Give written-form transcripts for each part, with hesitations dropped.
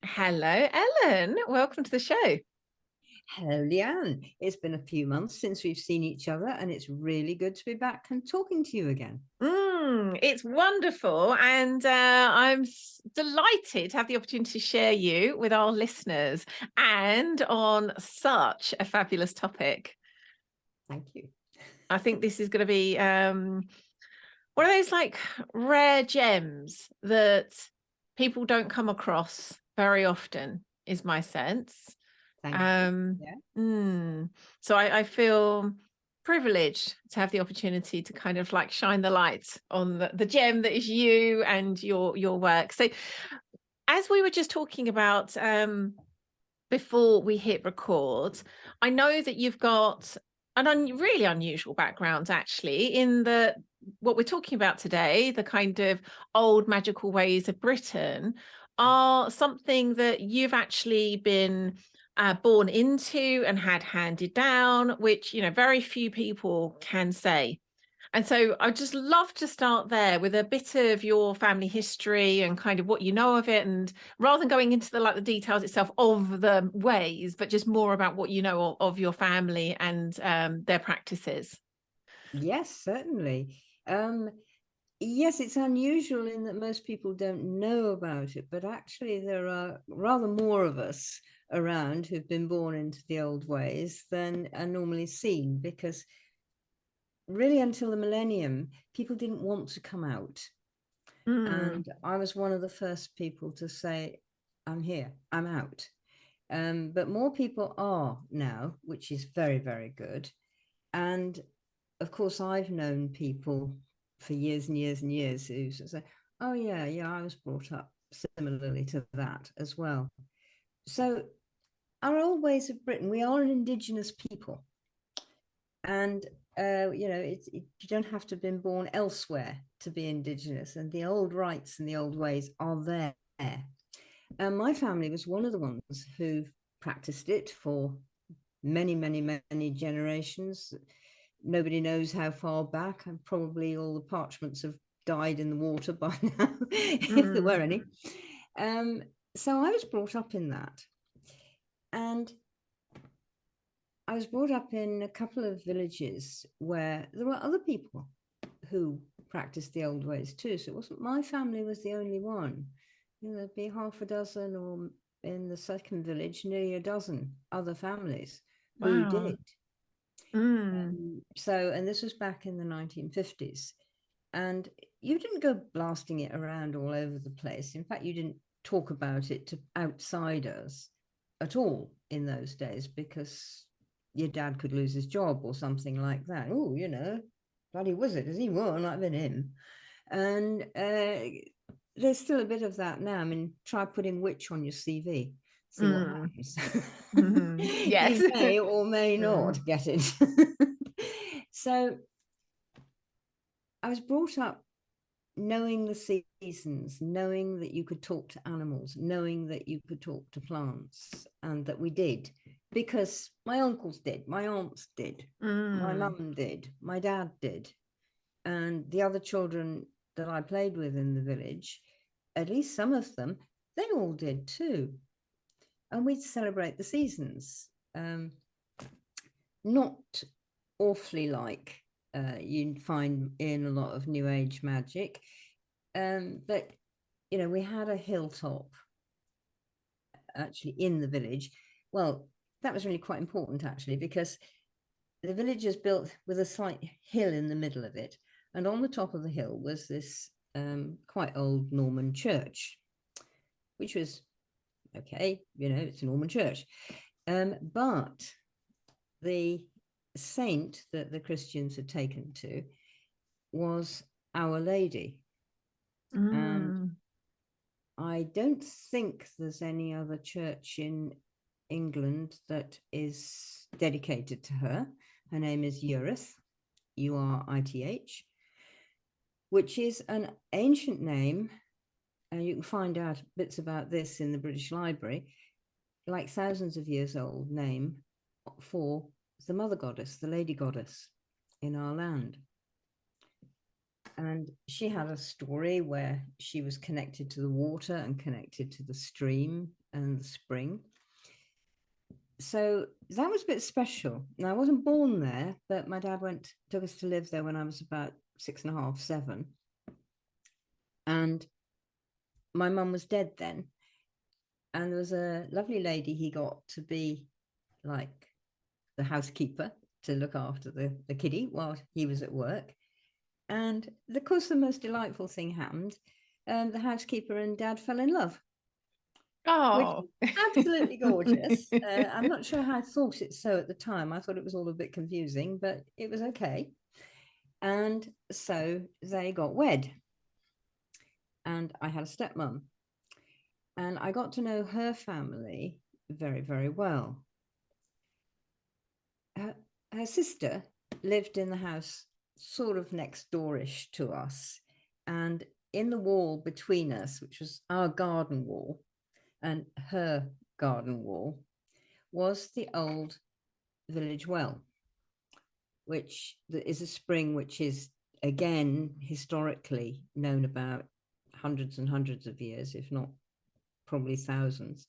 Hello, Ellen. Welcome to the show. Hello, Lian. It's been a few months since we've seen each other, and it's really good to be back and talking to you again. It's wonderful, and I'm delighted to have the opportunity to share you with our listeners and on such a fabulous topic. Thank you. I think this is going to be one of those like rare gems that people don't come across very often, is my sense. Thank you. So I feel privileged to have the opportunity to kind of like shine the light on the gem that is you and your work. So as we were just talking about before we hit record, I know that you've got an really unusual background actually in what we're talking about today, the kind of old magical ways of Britain, are something that you've actually been born into and had handed down, which, very few people can say. And so I'd just love to start there with a bit of your family history and kind of what you know of it. And rather than going into the details itself of the ways, but just more about what you know of your family and their practices. Yes, certainly. Yes, it's unusual in that most people don't know about it, but actually there are rather more of us around who've been born into the old ways than are normally seen, because really until the millennium, people didn't want to come out. And I was one of the first people to say, I'm here, I'm out. But more people are now, which is very, very good. And of course, I've known people for years and years and years who say, oh, yeah, I was brought up similarly to that as well. So our old ways of Britain, we are an indigenous people. And you don't have to have been born elsewhere to be indigenous, and the old rights and the old ways are there. And my family was one of the ones who practiced it for many, many, many generations. Nobody knows how far back, and probably all the parchments have died in the water by now, if there were any. So I was brought up in that. And I was brought up in a couple of villages where there were other people who practiced the old ways too. So it wasn't my family was the only one. There'd be half a dozen, or in the second village, nearly a dozen other families who did. So, and this was back in the 1950s. And you didn't go blasting it around all over the place. In fact, you didn't talk about it to outsiders at all in those days, because your dad could lose his job or something like that. Oh, bloody wizard, has he won? I've been him. And there's still a bit of that now. I mean, try putting witch on your CV. See what happens. Yes. You may or may not get it. So I was brought up knowing the seasons, knowing that you could talk to animals, knowing that you could talk to plants, and that we did, because my uncles did, my aunts did, my mum did, my dad did, and the other children that I played with in the village, at least some of them, they all did too. And we'd celebrate the seasons, not awfully like you'd find in a lot of New Age magic. But, we had a hilltop actually in the village. Well, that was really quite important actually, because the village is built with a slight hill in the middle of it. And on the top of the hill was this quite old Norman church, which was, okay, it's a Norman church. But the saint that the Christians had taken to was Our Lady. And I don't think there's any other church in England that is dedicated to her. Her name is Urith, Urith, which is an ancient name. And you can find out bits about this in the British Library, like thousands of years old name for the mother goddess, the lady goddess in our land. And she had a story where she was connected to the water and connected to the stream and the spring. So that was a bit special. Now, I wasn't born there, but my dad took us to live there when I was about 6.5, 7. And my mum was dead then. And there was a lovely lady he got to be like the housekeeper to look after the kiddie while he was at work. And of course, the most delightful thing happened. The housekeeper and dad fell in love, which Oh, is absolutely gorgeous. I'm not sure how I thought it so at the time. I thought it was all a bit confusing, but it was okay. And so they got wed. And I had a stepmom. And I got to know her family very, very well. Her sister lived in the house sort of next doorish to us. And in the wall between us, which was our garden wall and her garden wall, was the old village well, which is a spring which is, again, historically known about hundreds and hundreds of years, if not probably thousands,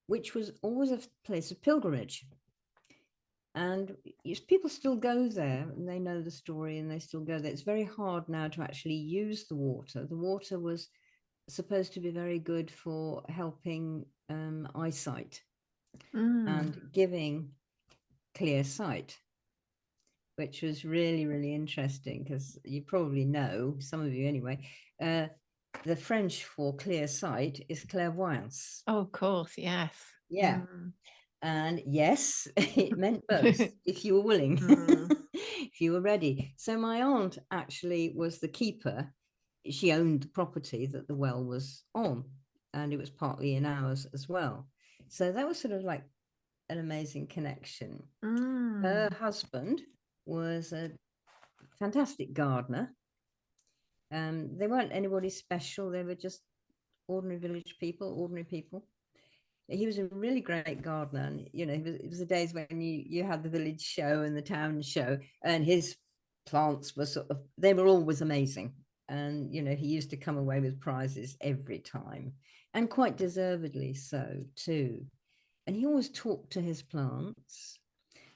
which was always a place of pilgrimage. And people still go there and they know the story and they still go there. It's very hard now to actually use the water. The water was supposed to be very good for helping eyesight and giving clear sight, which was really, really interesting because you probably know, some of you anyway, the French for clear sight is clairvoyance. Oh, of course, yes. Yeah. And yes, it meant both, if you were willing, if you were ready. So my aunt actually was the keeper. She owned the property that the well was on, and it was partly in ours as well. So that was sort of like an amazing connection. Her husband was a fantastic gardener. They weren't anybody special. They were just ordinary village people, ordinary people. He was a really great gardener. And, it was the days when you had the village show and the town show, and his plants were they were always amazing. And, he used to come away with prizes every time, and quite deservedly so too. And he always talked to his plants,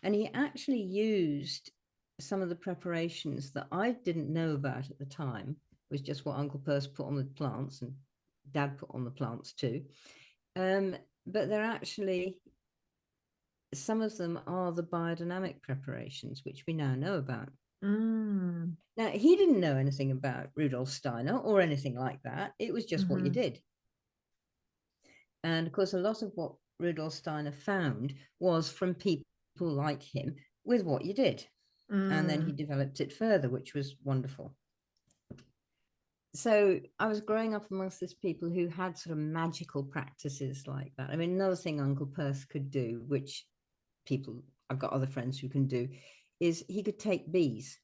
and he actually used some of the preparations that I didn't know about at the time, was just what Uncle Perce put on the plants and Dad put on the plants too. But they're actually, some of them are the biodynamic preparations, which we now know about. Now, he didn't know anything about Rudolf Steiner or anything like that. It was just what you did. And of course, a lot of what Rudolf Steiner found was from people like him with what you did. And then he developed it further, which was wonderful. So I was growing up amongst these people who had sort of magical practices like that. I mean, another thing Uncle Perce could do, which I've got other friends who can do, is he could take bees.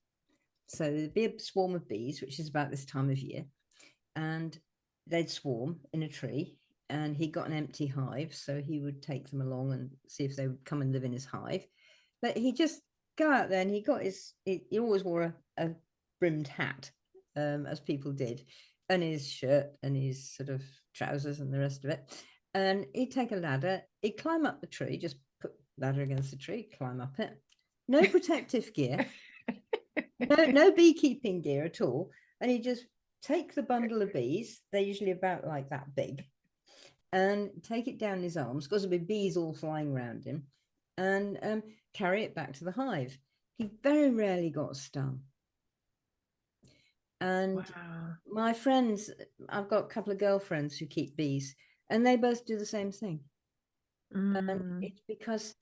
So there'd be a swarm of bees, which is about this time of year, and they'd swarm in a tree, and he got an empty hive. So he would take them along and see if they would come and live in his hive. But he just go out there, and he always wore a brimmed hat. As people did, and his shirt and his sort of trousers and the rest of it. And he'd take a ladder, he'd climb up the tree, just put ladder against the tree, climb up it. No protective gear, no beekeeping gear at all. And he'd just take the bundle of bees, they're usually about like that big, and take it down his arms, because there'd be bees all flying around him, and carry it back to the hive. He very rarely got stung. And my friends, I've got a couple of girlfriends who keep bees, and they both do the same thing. And it's because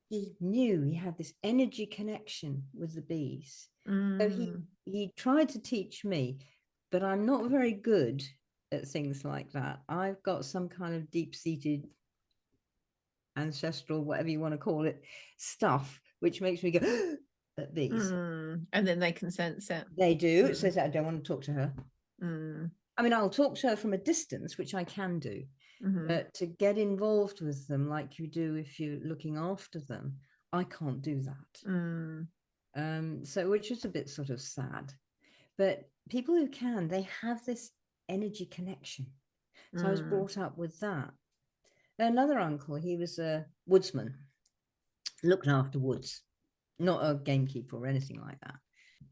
he knew he had this energy connection with the bees. So he tried to teach me, but I'm not very good at things like that. I've got some kind of deep-seated ancestral, whatever you want to call it, stuff, which makes me go at bees. And then they can sense it. They do. It says I don't want to talk to her. I mean, I'll talk to her from a distance, which I can do, but to get involved with them like you do if you're looking after them, I can't do that. So which is a bit sort of sad. But people who can, they have this energy connection. So I was brought up with that. Another uncle, he was a woodsman, looked after woods, not a gamekeeper or anything like that.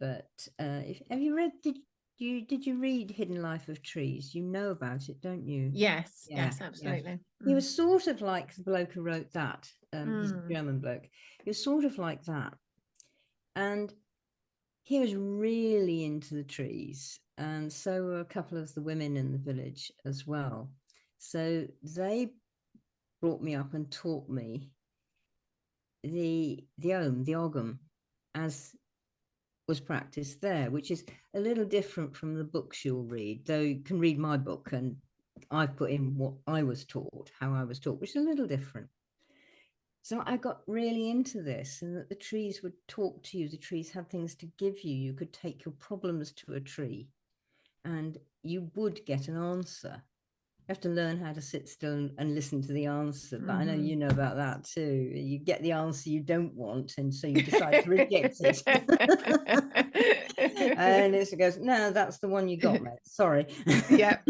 But have you read, did you read Hidden Life of Trees? You know about it, don't you? Yes, Yeah, yes, absolutely. yeah. He was sort of like the bloke who wrote that. He's a German bloke. He was sort of like that. And he was really into the trees. And so were a couple of the women in the village as well. So they brought me up and taught me the ogam, as was practiced there, which is a little different from the books you'll read, though you can read my book and I've put in what I was taught, how I was taught, which is a little different. So I got really into this, and that the trees would talk to you. The trees had things to give you. You could take your problems to a tree and you would get an answer. You have to learn how to sit still and listen to the answer. But I know you know about that too. You get the answer you don't want, and so you decide to reject it. And it goes, no, that's the one you got, mate. Sorry. Yep.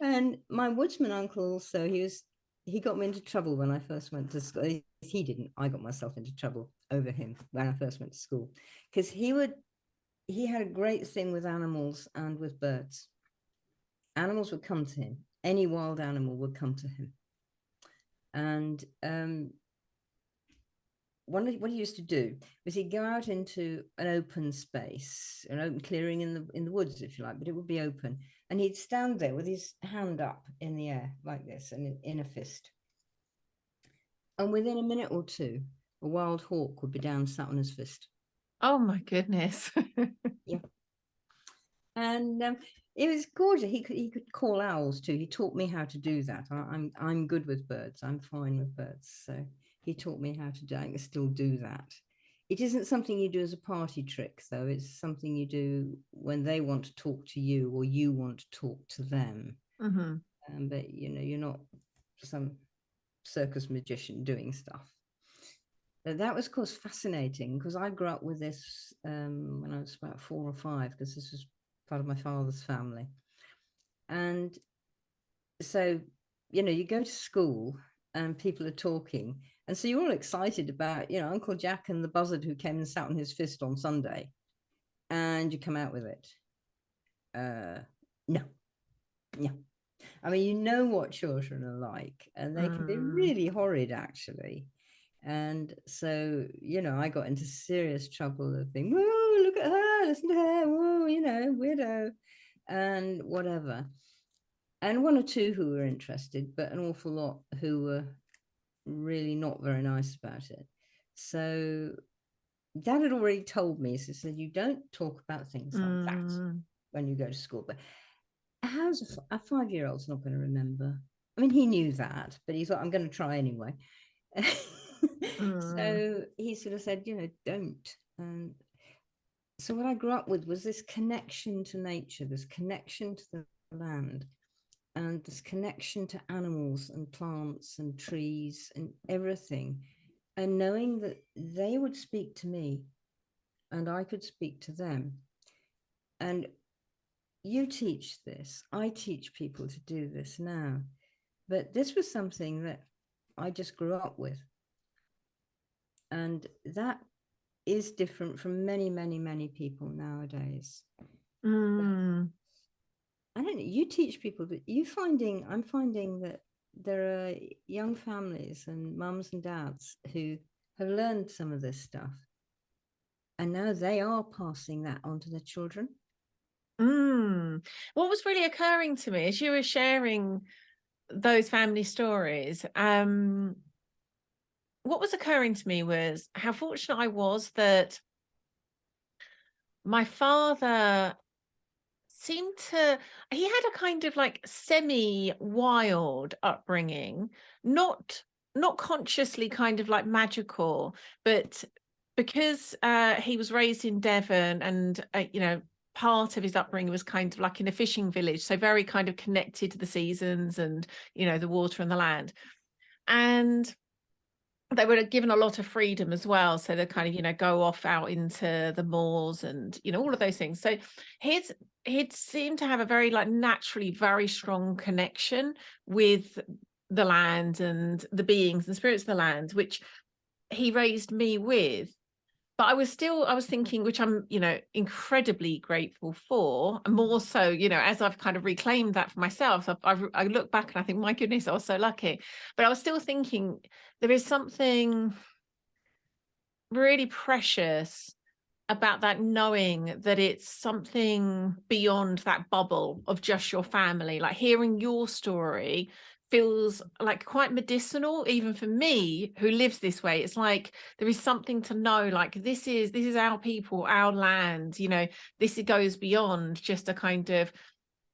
And my woodsman uncle also, he got me into trouble when I first went to school. He didn't. I got myself into trouble over him when I first went to school, because he had a great thing with animals and with birds. Animals would come to him. Any wild animal would come to him. And what he used to do was he'd go out into an open space, an open clearing in the woods, if you like, but it would be open. And he'd stand there with his hand up in the air like this and in a fist. And within a minute or two, a wild hawk would be down, sat on his fist. Oh my goodness. Yeah. And it was gorgeous. He could call owls too. He taught me how to do that. I'm good with birds. I'm fine with birds. So he taught me how to do. I can still do that. It isn't something you do as a party trick, though. It's something you do when they want to talk to you or you want to talk to them. But you're not some circus magician doing stuff. But that was, of course, fascinating, because I grew up with this when I was about 4 or 5, because this was part of my father's family. And so, you go to school and people are talking, and so you're all excited about, Uncle Jack and the buzzard who came and sat on his fist on Sunday, and you come out with it. No. I mean, you know what children are like, and they can be really horrid, actually. And so, I got into serious trouble of being, whoa, look at her, listen to her, whoa, weirdo, and whatever. And 1 or 2 who were interested, but an awful lot who were really not very nice about it. So Dad had already told me, so he said, you don't talk about things like that when you go to school. But how's a 5-year-old's not going to remember? I mean, he knew that, but he thought, I'm going to try anyway. So he sort of said, don't. And so what I grew up with was this connection to nature, this connection to the land, and this connection to animals and plants and trees and everything, and knowing that they would speak to me and I could speak to them. And you teach this, I teach people to do this now, but this was something that I just grew up with. And that is different from many, many, many people nowadays. I don't know, you teach people, but I'm finding that there are young families and mums and dads who have learned some of this stuff, and now they are passing that on to their children. What was really occurring to me as you were sharing those family stories, what was occurring to me was how fortunate I was that my father he had a kind of like semi-wild upbringing, not consciously kind of like magical, but because he was raised in Devon, and part of his upbringing was kind of like in a fishing village, so very kind of connected to the seasons and the water and the land. And they were given a lot of freedom as well. So they kind of, you know, go off out into the moors and, you know, all of those things. So he'd seemed to have a very like naturally very strong connection with the land and the beings and spirits of the land, which he raised me with. But I was thinking, which I'm, you know, incredibly grateful for, and more so, you know, as I've kind of reclaimed that for myself, I look back and I think, my goodness, I was so lucky. But I was still thinking there is something really precious about that, knowing that it's something beyond that bubble of just your family. Like hearing your story feels like quite medicinal, even for me who lives this way. It's like there is something to know, like this is our people, our land, you know, goes beyond just a kind of,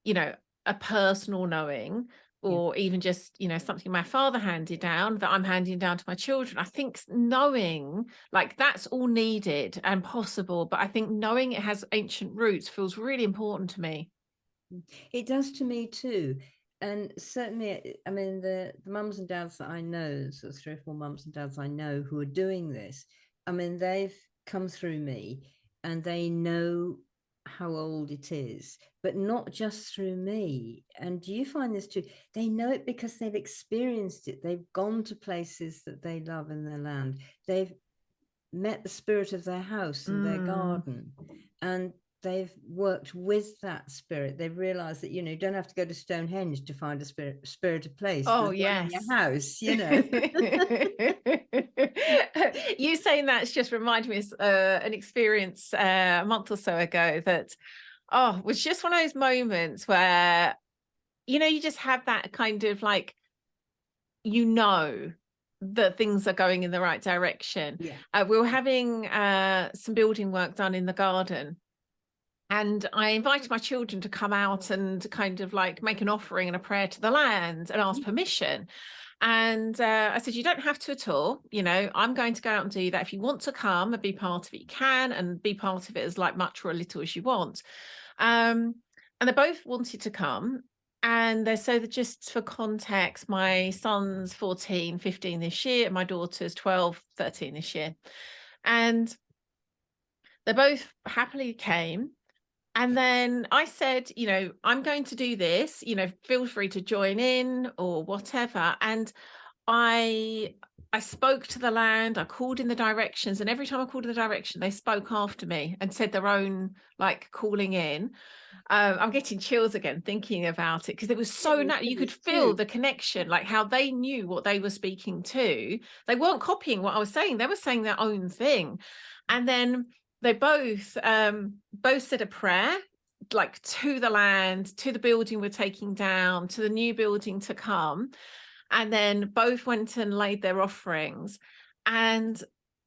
you know, a personal knowing, Yeah. or even just, you know, something my father handed down that I'm handing down to my children. I think knowing like that's all needed and possible, but I think knowing it has ancient roots feels really important to me. It does to me too. And certainly, I mean, the mums and dads that I know, so 3 or 4 mums and dads I know who are doing this, I mean, they've come through me and they know how old it is, but not just through me. And do you find this too? They know it because they've experienced it. They've gone to places that they love in their land. They've met the spirit of their house and their Mm. garden, and they've worked with that spirit. They've realized that, you know, you don't have to go to Stonehenge to find a spirited place. Oh There's one in your yes. house, you know. You saying that's just reminded me of an experience a month or so ago that, oh, was just one of those moments where, you know, you just have that kind of like, you know, that things are going in the right direction. Yeah. We were having some building work done in the garden, and I invited my children to come out and kind of like make an offering and a prayer to the land and ask permission. And I said, you don't have to at all. You know, I'm going to go out and do that. If you want to come and be part of it, you can, and be part of it as like much or a little as you want. And they both wanted to come. And they're so that, just for context, my son's 14, 15 this year, and my daughter's 12, 13 this year. And they both happily came. And then I said, you know, I'm going to do this, you know, feel free to join in or whatever. And I I spoke to the land, I called in the directions, and every time I called in the direction, they spoke after me and said their own like calling in. I'm getting chills again thinking about it, because it was so you could feel the connection, like how they knew what they were speaking to. They weren't copying what I was saying; they were saying their own thing. And then they both said a prayer, like to the land, to the building we're taking down, to the new building to come, and then both went and laid their offerings. And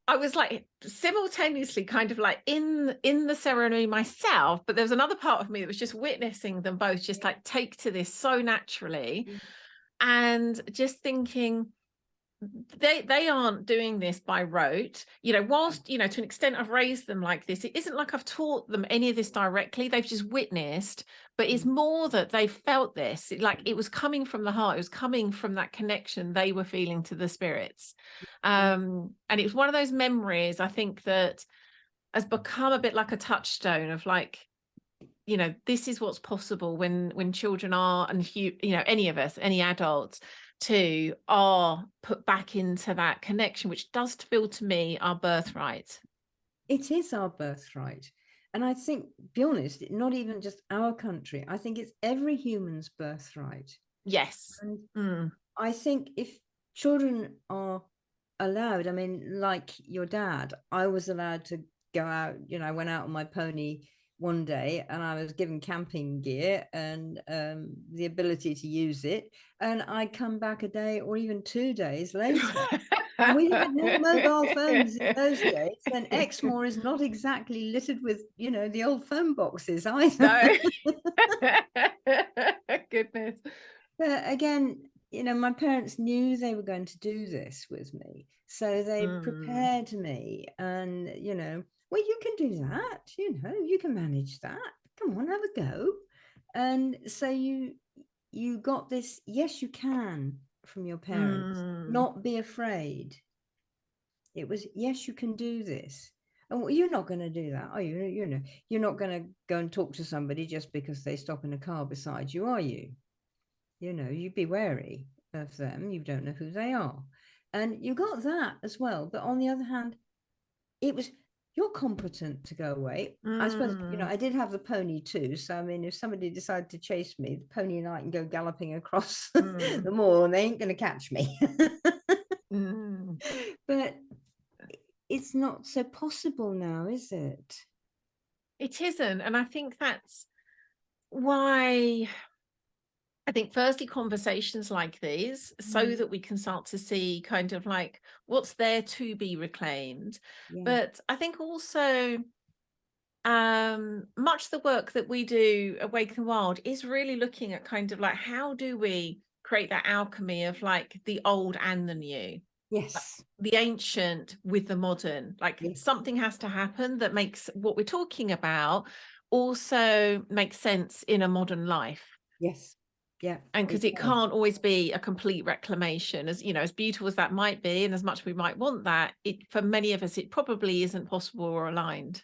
I was like simultaneously kind of like in the ceremony myself, but there was another part of me that was just witnessing them both just like take to this so naturally, and just thinking, they aren't doing this by rote, you know, whilst, you know, to an extent I've raised them like this, it isn't like I've taught them any of this directly, they've just witnessed. But it's more that they felt this, like it was coming from the heart, it was coming from that connection they were feeling to the spirits. And it was one of those memories, I think, that has become a bit like a touchstone of like, you know, this is what's possible when children are, and you know, any of us, any adults too, are put back into that connection, which does feel to me our birthright. It is our birthright. And I think, be honest, not even just our country, I think it's every human's birthright. Yes. And I think if children are allowed, I mean, like your dad, I was allowed to go out, you know, I went out on my pony one day and I was given camping gear and the ability to use it. And I come back a day or even 2 days later. And we had no mobile phones in those days. And Exmoor is not exactly littered with, you know, the old phone boxes either. No. Goodness. But again, you know, my parents knew they were going to do this with me. So they prepared me and, you know, well, you can do that, you know, you can manage that. Come on, have a go. And so you got this, yes, you can, from your parents. Not be afraid. It was, yes, you can do this. And you're not going to do that, are you? You know, you're not going to go and talk to somebody just because they stop in a car beside you, are you? You know, you'd be wary of them. You don't know who they are. And you got that as well. But on the other hand, it was, you're competent to go away. I suppose, you know, I did have the pony too. So, I mean, if somebody decided to chase me, the pony and I can go galloping across the moor and they ain't going to catch me. But it's not so possible now, is it? It isn't. And I think that's why I think firstly conversations like these, so that we can start to see kind of like what's there to be reclaimed. Yeah. But I think also much the work that we do at Wake and Wild is really looking at kind of like how do we create that alchemy of like the old and the new, Yes. the ancient with the modern. Like Yes. something has to happen that makes what we're talking about also make sense in a modern life. Yes. Yeah. And because it can't always be a complete reclamation, as you know, as beautiful as that might be, and as much we might want that, it for many of us, it probably isn't possible or aligned.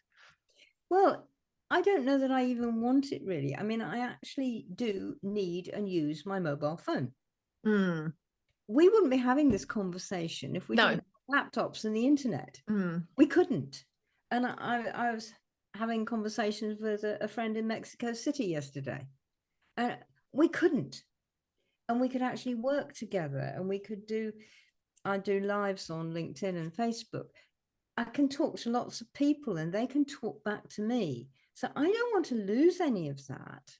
Well, I don't know that I even want it really. I mean, I actually do need and use my mobile phone. We wouldn't be having this conversation if we didn't have laptops and the internet. We couldn't. And I was having conversations with a friend in Mexico City yesterday, and we couldn't. And we could actually work together, and we could do, I do lives on LinkedIn and Facebook. I can talk to lots of people and they can talk back to me. So I don't want to lose any of that.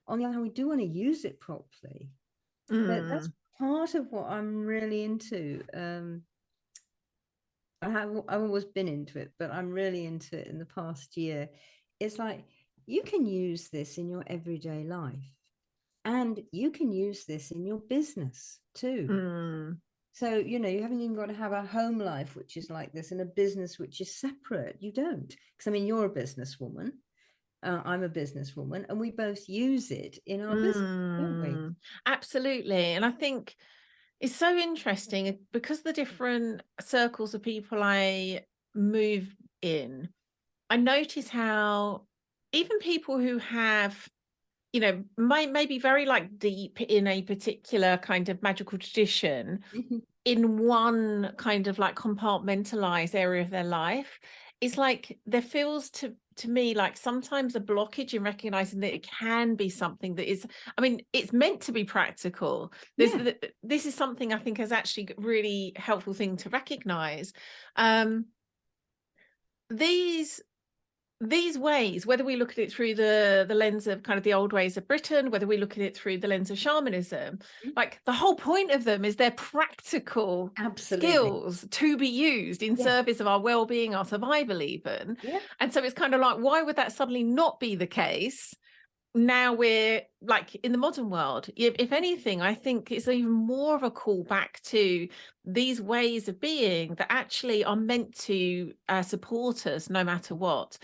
On the other hand, we do want to use it properly. But that's part of what I'm really into. I've always been into it, but I'm really into it in the past year. It's like you can use this in your everyday life, and you can use this in your business too. So, you know, you haven't even got to have a home life, which is like this, and a business which is separate. You don't. Because, I mean, you're a businesswoman. I'm a businesswoman, and we both use it in our business, don't we? Absolutely. And I think it's so interesting because the different circles of people I move in, I notice how even people who have, you know, may be very like deep in a particular kind of magical tradition in one kind of like compartmentalized area of their life, it's like there feels to me like sometimes a blockage in recognizing that it can be something that is, I mean, it's meant to be practical. This is something I think is actually really helpful thing to recognize. These ways, whether we look at it through the lens of kind of the old ways of Britain, whether we look at it through the lens of shamanism, like the whole point of them is they're practical skills to be used in service of our well-being, our survival even. And so it's kind of like, why would that suddenly not be the case now we're like in the modern world? If anything, I think it's even more of a call back to these ways of being that actually are meant to support us no matter what.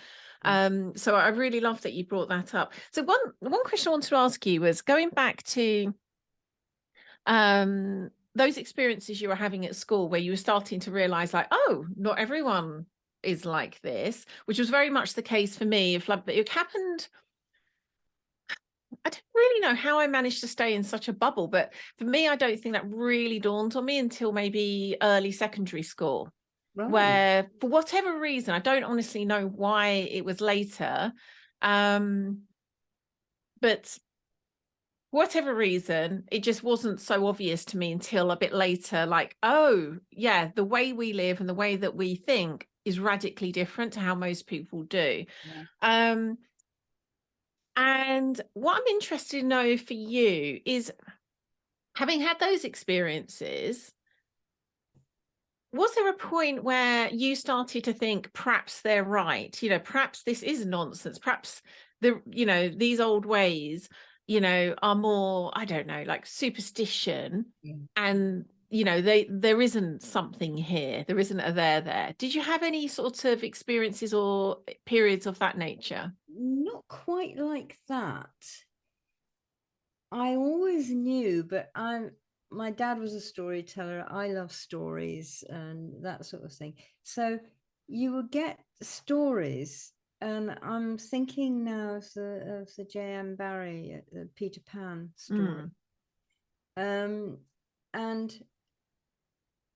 So I really love that you brought that up. So one question I wanted to ask you was going back to those experiences you were having at school where you were starting to realize like, oh, not everyone is like this, which was very much the case for me. If like it happened, I don't really know how I managed to stay in such a bubble, but for me, I don't think that really dawned on me until maybe early secondary school. Where for whatever reason, I don't honestly know why it was later, but whatever reason, it just wasn't so obvious to me until a bit later, like, oh yeah, the way we live and the way that we think is radically different to how most people do. And what I'm interested to know for you is, having had those experiences, was there a point where you started to think perhaps they're right? You know, perhaps this is nonsense. Perhaps these old ways, are more, I don't know, like superstition, and there isn't something here. There isn't a there. Did you have any sort of experiences or periods of that nature? Not quite like that. I always knew, but my dad was a storyteller. I love stories and that sort of thing. So you will get stories. And I'm thinking now of the J.M. Barrie, the Peter Pan story. And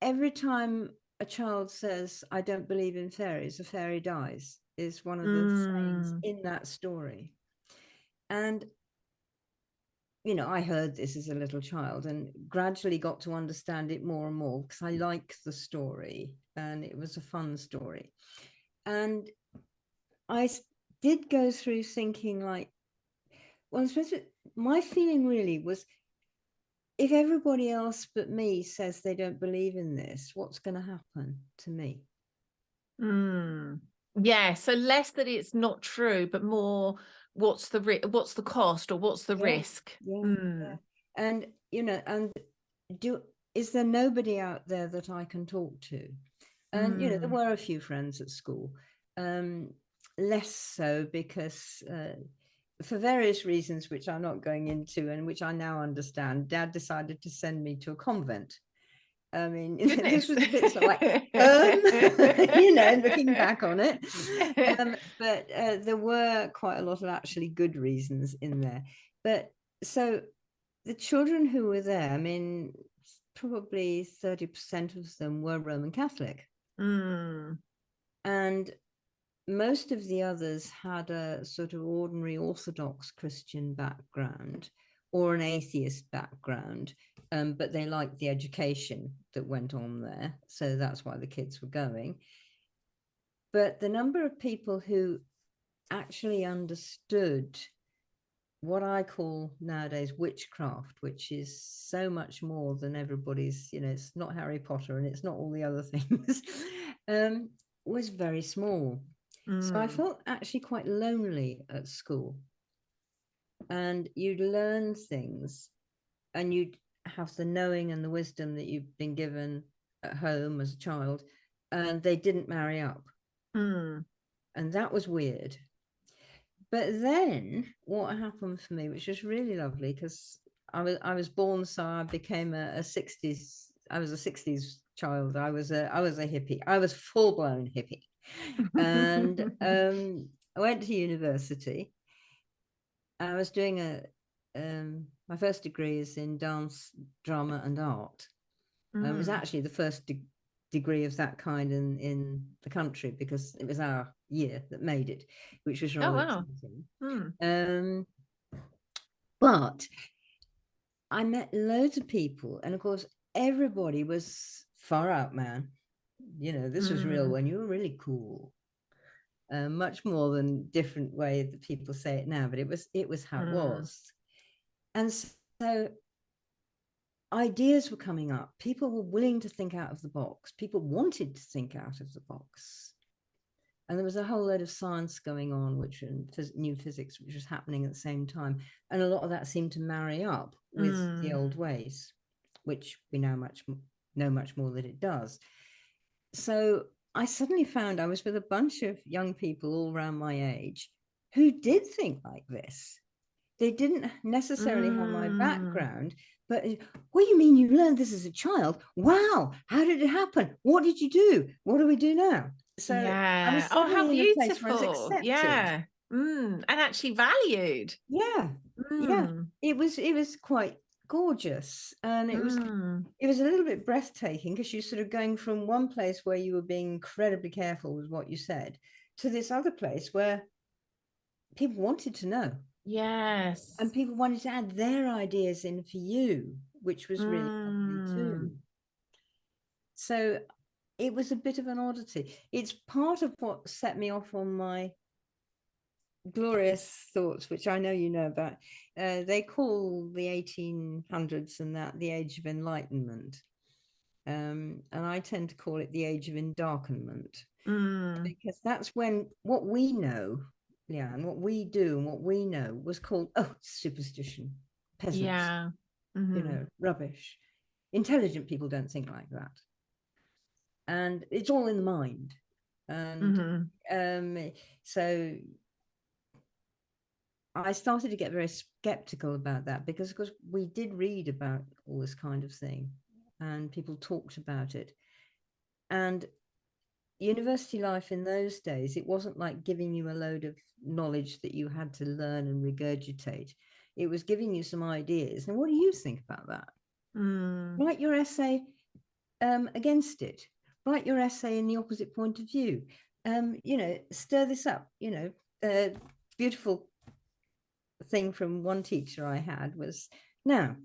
every time a child says, "I don't believe in fairies," a fairy dies, is one of the sayings in that story. And I heard this as a little child and gradually got to understand it more and more because I like the story and it was a fun story. And I did go through thinking like, well, especially my feeling really was, if everybody else but me says they don't believe in this, what's going to happen to me? Yeah, so less that it's not true, but more what's the cost, or what's the risk? Yeah. And and is there nobody out there that I can talk to? And there were a few friends at school, less so because for various reasons which I'm not going into and which I now understand, Dad decided to send me to a convent. I mean, this was a bit sort of like, looking back on it. But there were quite a lot of actually good reasons in there. But so the children who were there, I mean, probably 30% of them were Roman Catholic. And most of the others had a sort of ordinary Orthodox Christian background or an atheist background, but they liked the education that went on there. So that's why the kids were going. But the number of people who actually understood what I call nowadays witchcraft, which is so much more than everybody's, it's not Harry Potter and it's not all the other things, was very small. So I felt actually quite lonely at school. And you'd learn things and you'd have the knowing and the wisdom that you've been given at home as a child, and they didn't marry up. And that was weird. But then what happened for me, which was really lovely, because I was born, so I became a 60s. I was a 60s child. I was a hippie. I was full-blown hippie. And I went to university. I was doing my first degree is in dance, drama, and art. It was actually the first degree of that kind in the country, because it was our year that made it, which was rather exciting. But I met loads of people, and of course, everybody was far out, man. This was real when you were really cool. Much more than different way that people say it now, but it was how it was. And so ideas were coming up. People were willing to think out of the box. People wanted to think out of the box. And there was a whole load of science going on, which new physics, which was happening at the same time. And a lot of that seemed to marry up with the old ways, which we now know much more that it does. So I suddenly found I was with a bunch of young people all around my age who did think like this. They didn't necessarily have my background, but what do you mean you learned this as a child? Wow, how did it happen? What did you do? What do we do now? So I was how suddenly in a place where I was beautiful. accepted. And actually valued. Yeah. It was quite gorgeous, and it was a little bit breathtaking, because you're sort of going from one place where you were being incredibly careful with what you said to this other place where people wanted to know. Yes. And people wanted to add their ideas in for you, which was really lovely too. So it was a bit of an oddity. It's part of what set me off on my glorious thoughts, which I know you know about. They call the 1800s and that the age of enlightenment. And I tend to call it the age of endarkenment, because that's when what we know, Lian, what we do and what we know was called, superstition, peasants, rubbish. Intelligent people don't think like that. And it's all in the mind. And so I started to get very skeptical about that, because of course we did read about all this kind of thing and people talked about it. And university life in those days, it wasn't like giving you a load of knowledge that you had to learn and regurgitate. It was giving you some ideas. Now, what do you think about that? Write your essay against it. Write your essay in the opposite point of view. Stir this up. Beautiful thing from one teacher I had was, now,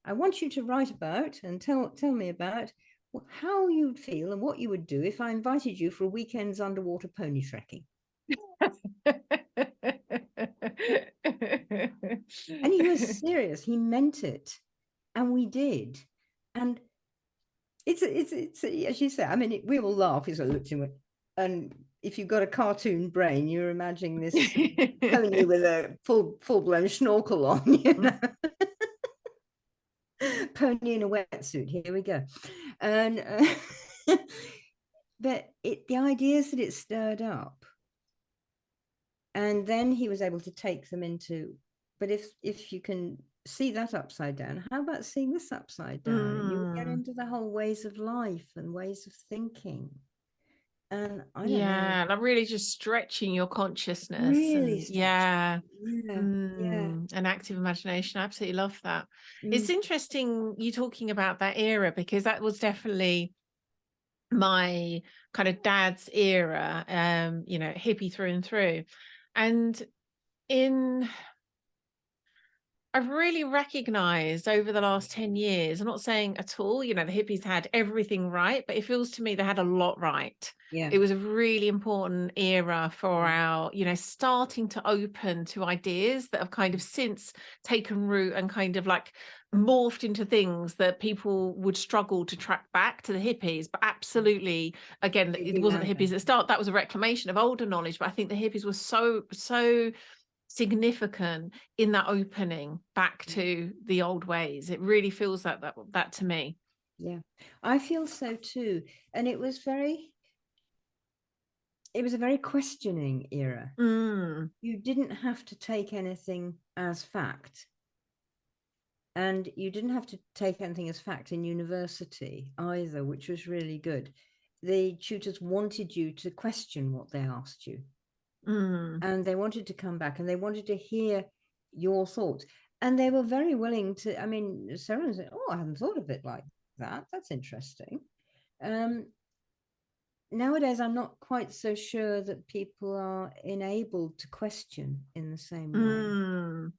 I want you to write about and tell me about how you'd feel and what you would do if I invited you for a weekend's underwater pony trekking. And he was serious. He meant it. And we did. And it's as you say, I mean, we all laugh as I looked at him. And if you've got a cartoon brain, you're imagining this pony with a full-blown snorkel on, Pony in a wetsuit, here we go. And but the ideas that it stirred up, and then he was able to take them into, but if you can see that upside down, how about seeing this upside down? And you get into the whole ways of life and ways of thinking. And I don't know, like really just stretching your consciousness. Really and stretching. an active imagination. I absolutely love that. It's interesting you talking about that era, because that was definitely my kind of dad's era, hippie through and through. And I've really recognized over the last 10 years, I'm not saying at all, the hippies had everything right, but it feels to me they had a lot right. It was a really important era for our, starting to open to ideas that have kind of since taken root and kind of like morphed into things that people would struggle to track back to the hippies. But absolutely, again, it wasn't the hippies at the start. That was a reclamation of older knowledge. But I think the hippies were so significant in that opening back to the old ways. It really feels like that to me. Yeah, I feel so too. And it was a very questioning era. You didn't have to take anything as fact. And you didn't have to take anything as fact in university either, which was really good. The tutors wanted you to question what they asked you. And they wanted to come back and they wanted to hear your thoughts. And they were very willing to, I mean, Sarah said, oh, I hadn't thought of it like that. That's interesting. Nowadays, I'm not quite so sure that people are enabled to question in the same way.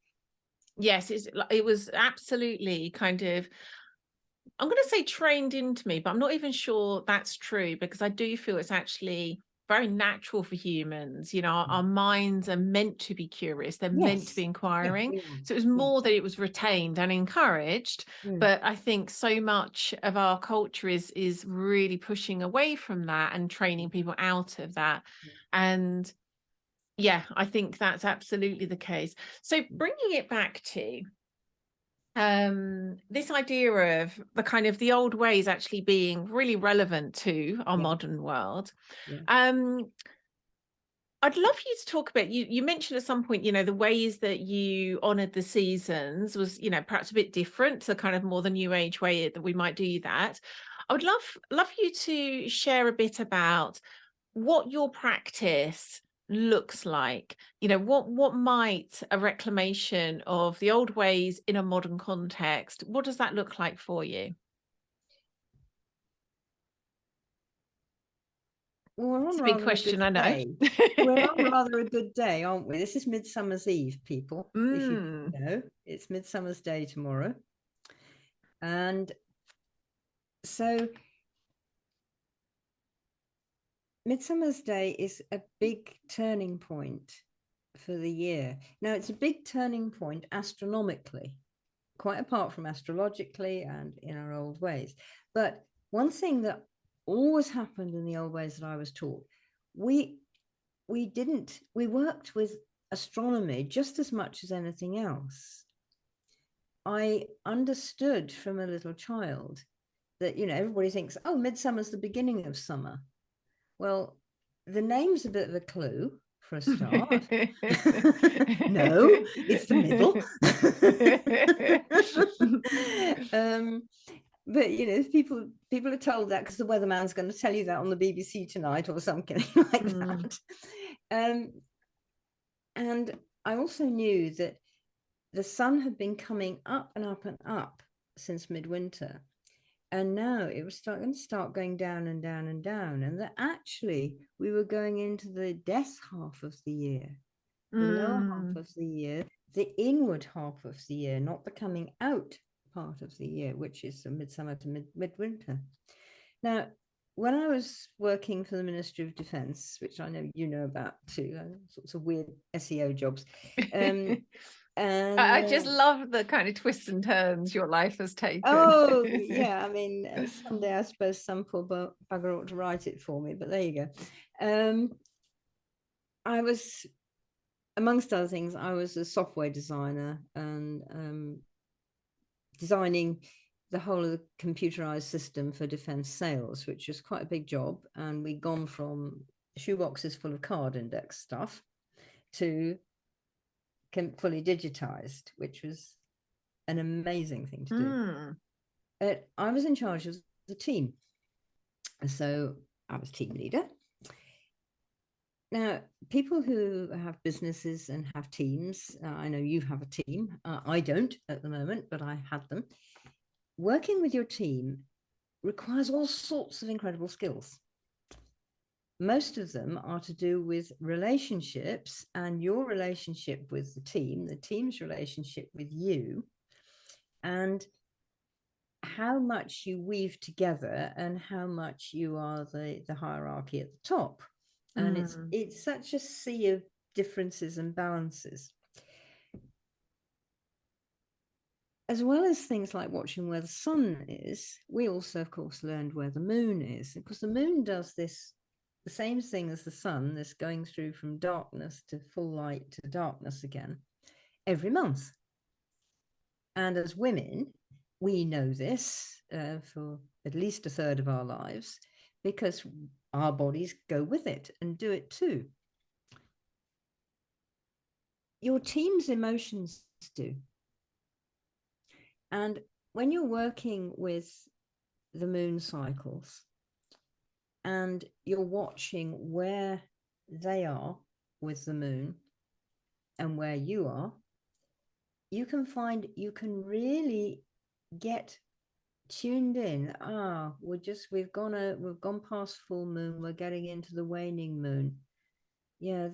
Yes, it was absolutely kind of, I'm going to say trained into me, but I'm not even sure that's true, because I do feel it's actually very natural for humans. Our minds are meant to be curious. They're meant to be inquiring. So it was more that it was retained and encouraged. But I think so much of our culture is really pushing away from that and training people out of that. And yeah, I think that's absolutely the case. So bringing it back to this idea of the kind of the old ways actually being really relevant to our modern world. I'd love you to talk about, you mentioned at some point, the ways that you honored the seasons was, perhaps a bit different to kind of more the new age way that we might do that. I would love you to share a bit about what your practice looks like. What might a reclamation of the old ways in a modern context, what does that look like for you? Well, we're on It's a big question, I know. We're on rather a good day, aren't we? This is Midsummer's Eve, people. If you don't know, it's Midsummer's Day tomorrow. And so Midsummer's Day is a big turning point for the year. Now, it's a big turning point astronomically, quite apart from astrologically and in our old ways. But one thing that always happened in the old ways that I was taught, we worked with astronomy just as much as anything else. I understood from a little child that, everybody thinks, oh, midsummer's the beginning of summer. Well, the name's a bit of a clue for a start. No, it's the middle. But you know, people are told that because the weatherman's going to tell you that on the BBC tonight or something like that. And I also knew that the sun had been coming up and up and up since midwinter, and now it was going to start going down and down and down, and that actually we were going into the death half of the year, the lower half of the year, the inward half of the year, not the coming out part of the year, which is midsummer to midwinter. Now, when I was working for the Ministry of Defence, which I know you know about too, sorts of weird SEO jobs, and I just love the kind of twists and turns your life has taken. Oh yeah, I mean, someday I suppose some poor bugger ought to write it for me, but there you go. I was, amongst other things, I was a software designer and designing the whole of the computerized system for defense sales, which was quite a big job. And we'd gone from shoeboxes full of card index stuff to fully digitized, which was an amazing thing to do. I was in charge of the team. So I was team leader. Now, people who have businesses and have teams, I know you have a team. I don't at the moment, but I had them. Working with your team requires all sorts of incredible skills. Most of them are to do with relationships and your relationship with the team's relationship with you, and how much you weave together and how much you are the hierarchy at the top. And it's such a sea of differences and balances. As well as things like watching where the sun is, we also, of course, learned where the moon is. Because the moon does this, the same thing as the sun, this going through from darkness to full light to darkness again, every month. And as women, we know this for at least a third of our lives, because our bodies go with it and do it too. Your team's emotions do. And when you're working with the moon cycles and you're watching where they are with the moon and where you are, you can find, you can really get tuned in. We've gone past full moon, we're getting into the waning moon. Yeah,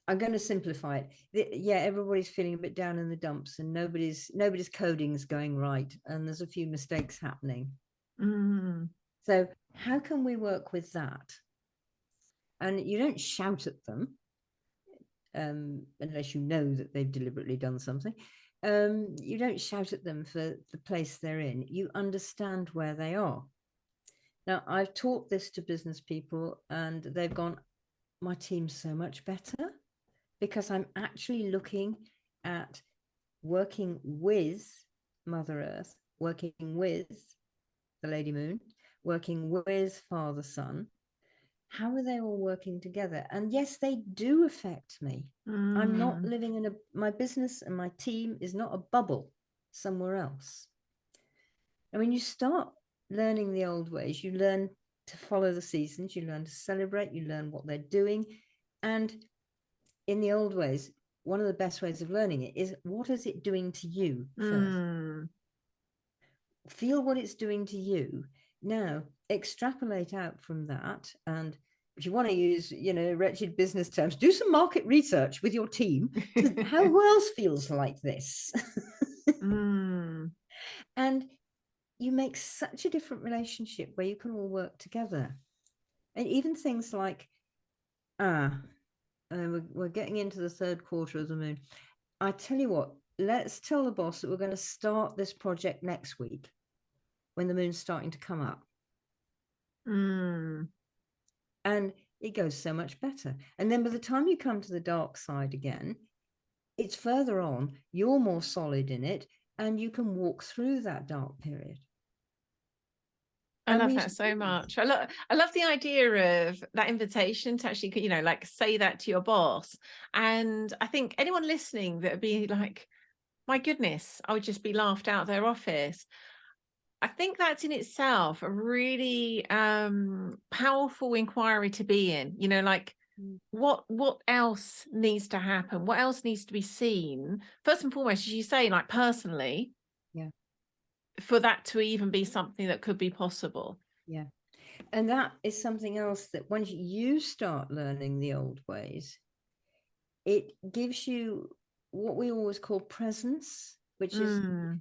I'm going to simplify it. Everybody's feeling a bit down in the dumps, and nobody's coding is going right, and there's a few mistakes happening. So how can we work with that? And you don't shout at them unless you know that they've deliberately done something. You don't shout at them for the place they're in. You understand where they are. Now, I've taught this to business people, and they've gone, my team's so much better, because I'm actually looking at working with Mother Earth, working with the Lady Moon, working with Father Sun. How are they all working together? And yes, they do affect me. I'm not living in my business and my team is not a bubble somewhere else. And when you start learning the old ways, you learn to follow the seasons, you learn to celebrate, you learn what they're doing. And in the old ways, one of the best ways of learning it is, what is it doing to you first? Feel what it's doing to you. Now, extrapolate out from that. And if you want to use, wretched business terms, do some market research with your team. Who else feels like this? And you make such a different relationship where you can all work together. And even things like, we're getting into the third quarter of the moon. I tell you what, let's tell the boss that we're going to start this project next week when the moon's starting to come up. And it goes so much better. And then by the time you come to the dark side again, it's further on, you're more solid in it, and you can walk through that dark period. I And love we that used to so do this. much. I love the idea of that invitation to actually, like say that to your boss. And I think anyone listening that would be like, my goodness, I would just be laughed out of their office. I think that's in itself a really powerful inquiry to be in, like Mm, what else needs to happen? What else needs to be seen? First and foremost, as you say, like personally, yeah, for that to even be something that could be possible. yeah. And that is something else that once you start learning the old ways, it gives you what we always call presence, which is,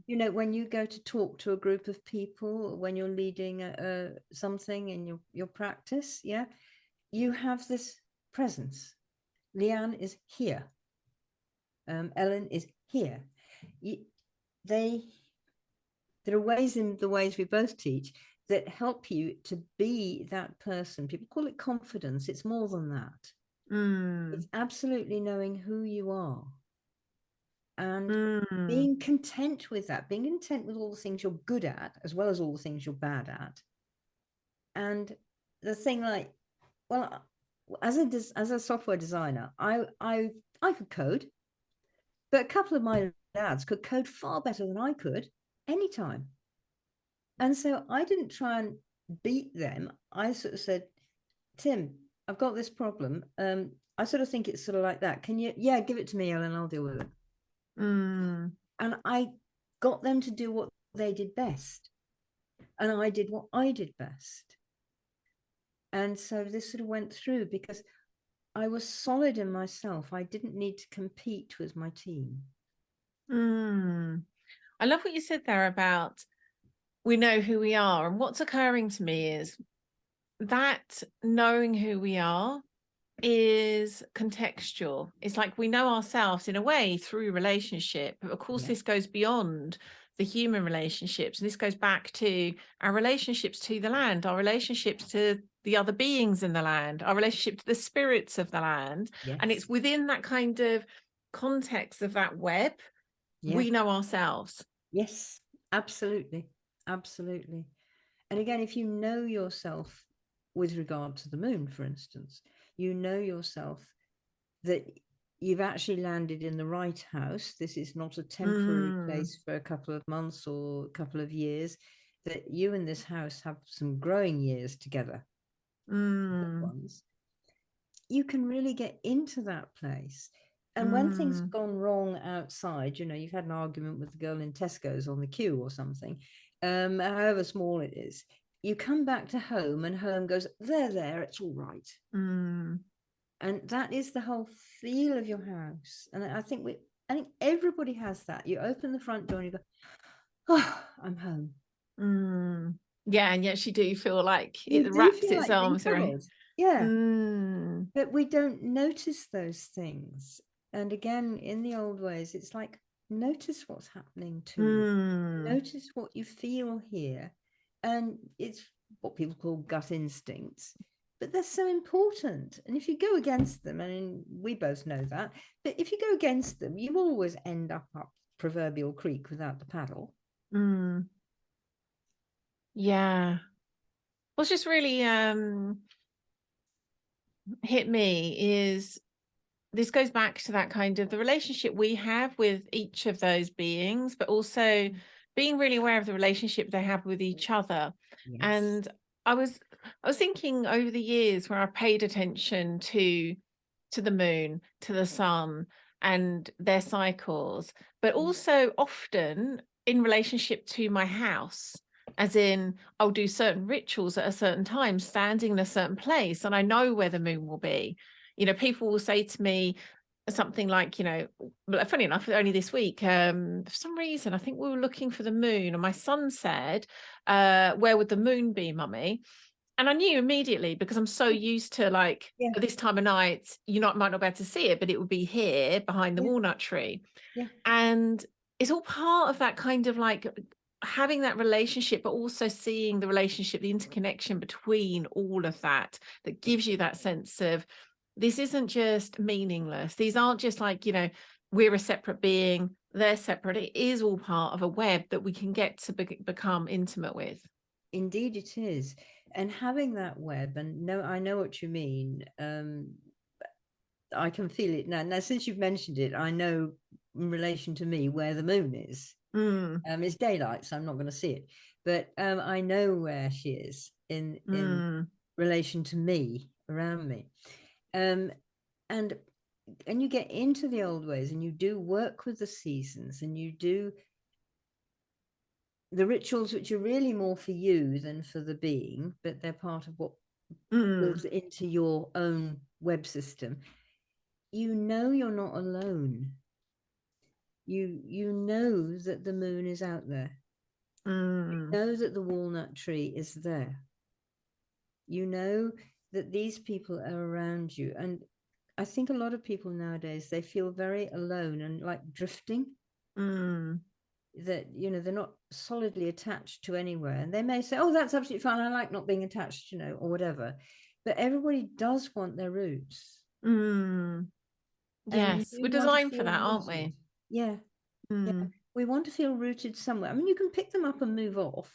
Mm, when you go to talk to a group of people, when you're leading something in your practice, yeah, you have this presence. Lian is here. Ellen is here. You, they there are ways in the ways we both teach that help you to be that person. People call it confidence. It's more than that. mm, It's absolutely knowing who you are and mm, being content with that, being content with all the things you're good at, as well as all the things you're bad at. And the thing, like, well, as a software designer, I could code, but a couple of my lads could code far better than I could anytime. And so I didn't try and beat them. I sort of said, Tim, I've got this problem. I sort of think it's sort of like that. Can you, yeah, give it to me, Ellen, I'll deal with it. mm, And I got them to do what they did best. And I did what I did best. And so this sort of went through because I was solid in myself. I didn't need to compete with my team. mm. I love what you said there about we know who we are. And what's occurring to me is that knowing who we are is contextual. It's like we know ourselves in a way through relationship. But of course, Yeah. this goes beyond the human relationships. And this goes back to our relationships to the land, our relationships to the other beings in the land, our relationship to the spirits of the land. And it's Yes. within that kind of context of that web, Yeah. we know ourselves. Yes. Absolutely. Absolutely. And again, if you know yourself with regard to the moon, for instance, you know yourself that you've actually landed in the right house. This is not a temporary Mm, place for a couple of months or a couple of years, that you and this house have some growing years together. mm, Ones. You can really get into that place. And when things have mm, gone wrong outside, you've had an argument with the girl in Tesco's on the queue or something, however small it is, you come back to home and home goes, there, it's all right. mm, And that is the whole feel of your house. And I think everybody has that. You open the front door and you go, oh, I'm home. mm. Yeah, and yet you do feel like You it do wraps feel its like you've been arms around. cuddled. Yeah. Mm, But we don't notice those things. And again, in the old ways, it's like, notice what's happening to you. mm, Notice what you feel here. And it's what people call gut instincts, but they're so important. And if you go against them, and we both know that, but if you go against them, you always end up proverbial creek without the paddle. mm. Yeah. What's just really hit me is this goes back to that kind of the relationship we have with each of those beings, but also being really aware of the relationship they have with each other. Yes. And I was thinking over the years where I paid attention to the moon, to the sun and their cycles, but also often in relationship to my house. As in, I'll do certain rituals at a certain time, standing in a certain place, and I know where the moon will be. People will say to me something like, well, funny enough, only this week, for some reason, I think we were looking for the moon, and my son said, where would the moon be, mummy? And I knew immediately because I'm so used to, like, Yeah. at this time of night, might not be able to see it, but it would be here behind the Yeah. walnut tree. Yeah. And it's all part of that kind of like having that relationship, but also seeing the relationship, the interconnection between all of that, that gives you that sense of this isn't just meaningless. These aren't just like, we're a separate being, they're separate. It is all part of a web that we can get to become intimate with. Indeed it is. And having that web, and no, I know what you mean. I can feel it now. Now, since you've mentioned it, I know in relation to me where the moon is. It's daylight, so I'm not going to see it. But I know where she is in relation to me, around me. And you get into the old ways, and you do work with the seasons, and you do the rituals which are really more for you than for the being, but they're part of what goes into your own web system. You know you're not alone. You know that the moon is out there. You know that the walnut tree is there. You know that these people are around you. And I think a lot of people nowadays, they feel very alone and like drifting. That, you know, they're not solidly attached to anywhere. And they may say, oh, that's absolutely fine, I like not being attached, you know, or whatever. But everybody does want their roots. Yes, we're designed for that, aren't we? Yeah. Yeah. We want to feel rooted somewhere. I mean, you can pick them up and move off,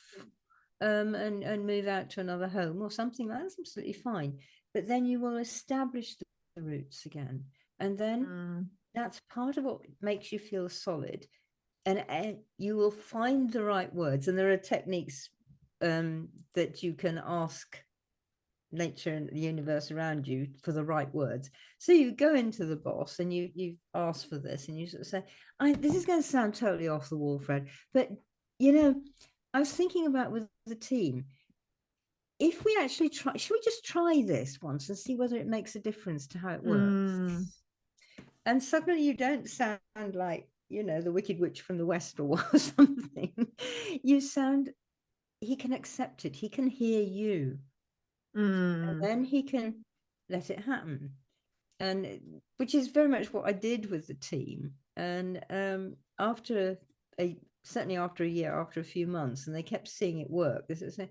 and move out to another home or something. That's absolutely fine. But then you will establish the roots again. And then that's part of what makes you feel solid. And you will find the right words. And there are techniques that you can ask nature and the universe around you for the right words. So you go into the boss and you ask for this, and you sort of say, this is going to sound totally off the wall, Fred, but you know, I was thinking about with the team, if we actually try, should we just try this once and see whether it makes a difference to how it works? And suddenly you don't sound like, you know, the Wicked Witch from the West or something. You sound, he can accept it, he can hear you. And then he can let it happen. And which is very much what I did with the team. And certainly after a year, after a few months, and they kept seeing it work, they said,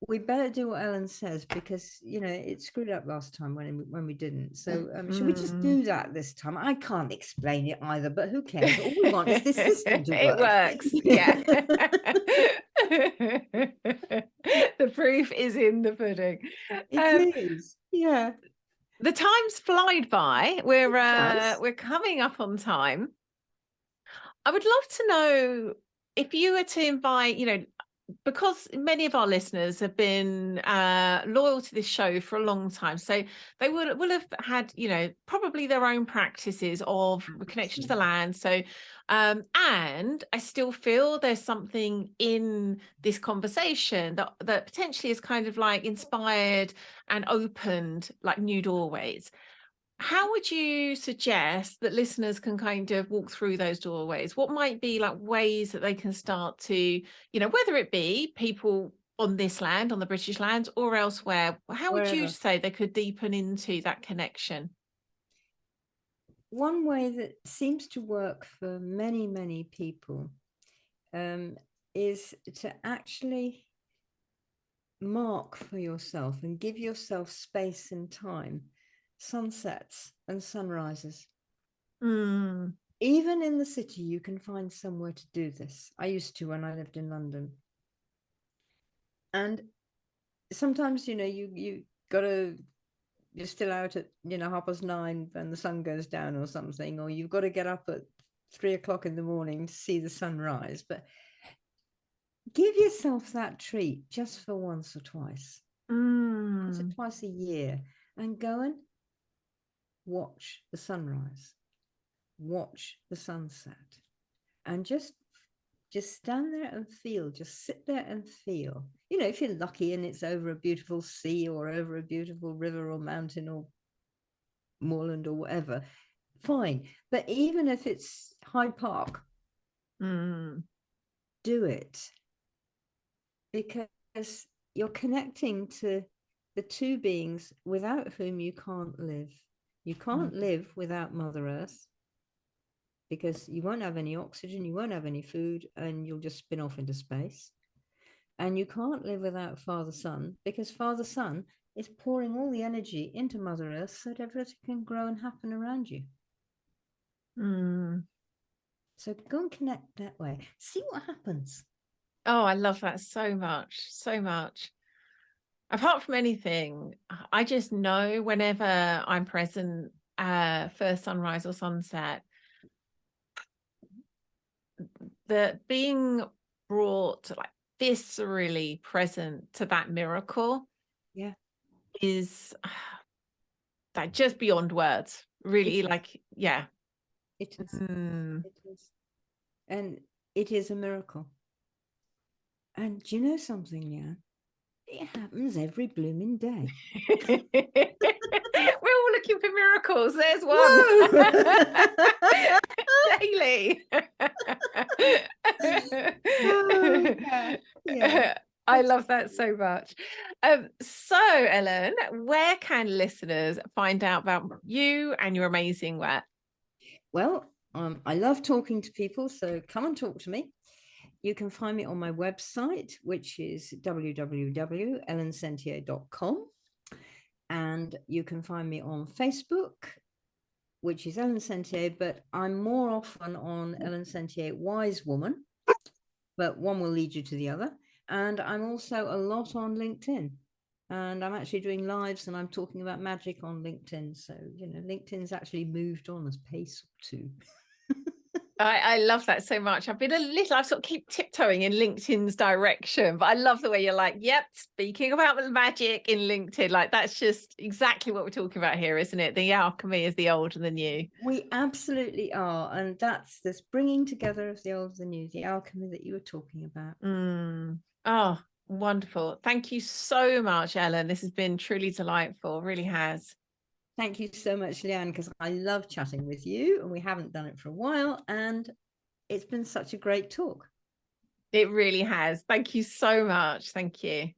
we better do what Ellen says, because, you know, it screwed up last time when we didn't. So should we just do that this time? I can't explain it either, but who cares? All we want is this system to work. It works, yeah. The proof is in the pudding. It is, yeah. The time's flied by. We're coming up on time. I would love to know if you were to invite, you know, because many of our listeners have been loyal to this show for a long time, so they will have had, you know, probably their own practices of connection to the land. So and I still feel there's something in this conversation that potentially is kind of like inspired and opened like new doorways. How would you suggest that listeners can kind of walk through those doorways? What might be like ways that they can start to, you know, whether it be people on this land, on the British lands, or elsewhere, how would you say they could deepen into that connection? One way that seems to work for many, many people is to actually mark for yourself and give yourself space and time sunsets and sunrises. Even in the city, you can find somewhere to do this. I used to when I lived in London. And sometimes, you know, you're still out at, you know, 9:30 when the sun goes down or something, or you've got to get up at 3:00 in the morning to see the sunrise. But give yourself that treat just for once or twice. Once or twice a year, and go and watch the sunrise, watch the sunset, and just stand there and feel, just sit there and feel. You know, if you're lucky and it's over a beautiful sea or over a beautiful river or mountain or moorland or whatever, fine. But even if it's Hyde Park, do it, because you're connecting to the two beings without whom you can't live. You can't live without Mother Earth, because you won't have any oxygen, you won't have any food, and you'll just spin off into space. And you can't live without Father Sun, because Father Sun is pouring all the energy into Mother Earth so that everything can grow and happen around you. So go and connect that way. See what happens. Oh, I love that so much, so much. Apart from anything, I just know whenever I'm present for sunrise or sunset, that being brought like viscerally present to that miracle Yeah, is like just beyond words. it Really, is. like, yeah. It is. Mm. It is. And it is a miracle. And do you know something, Leanne? It happens every blooming day. We're all looking for miracles. There's one. Whoa! Daily. Oh, yeah, yeah. I love that so much. So, Ellen, where can listeners find out about you and your amazing work? Well, I love talking to people, so come and talk to me. You can find me on my website, which is www.elensentier.com. And you can find me on Facebook, which is Elen Sentier, but I'm more often on Elen Sentier Wise Woman, but one will lead you to the other. And I'm also a lot on LinkedIn. And I'm actually doing lives and I'm talking about magic on LinkedIn. So, LinkedIn's actually moved on as pace too. I love that so much. I've sort of keep tiptoeing in LinkedIn's direction, but I love the way you're like, yep, speaking about the magic in LinkedIn, like that's just exactly what we're talking about here, isn't it? The alchemy of the old and the new. We absolutely are. And that's this bringing together of the old and the new, the alchemy that you were talking about. Oh, wonderful. Thank you so much, Ellen. This has been truly delightful, really has. Thank you so much, Leanne, because I love chatting with you and we haven't done it for a while. And it's been such a great talk. It really has. Thank you so much. Thank you.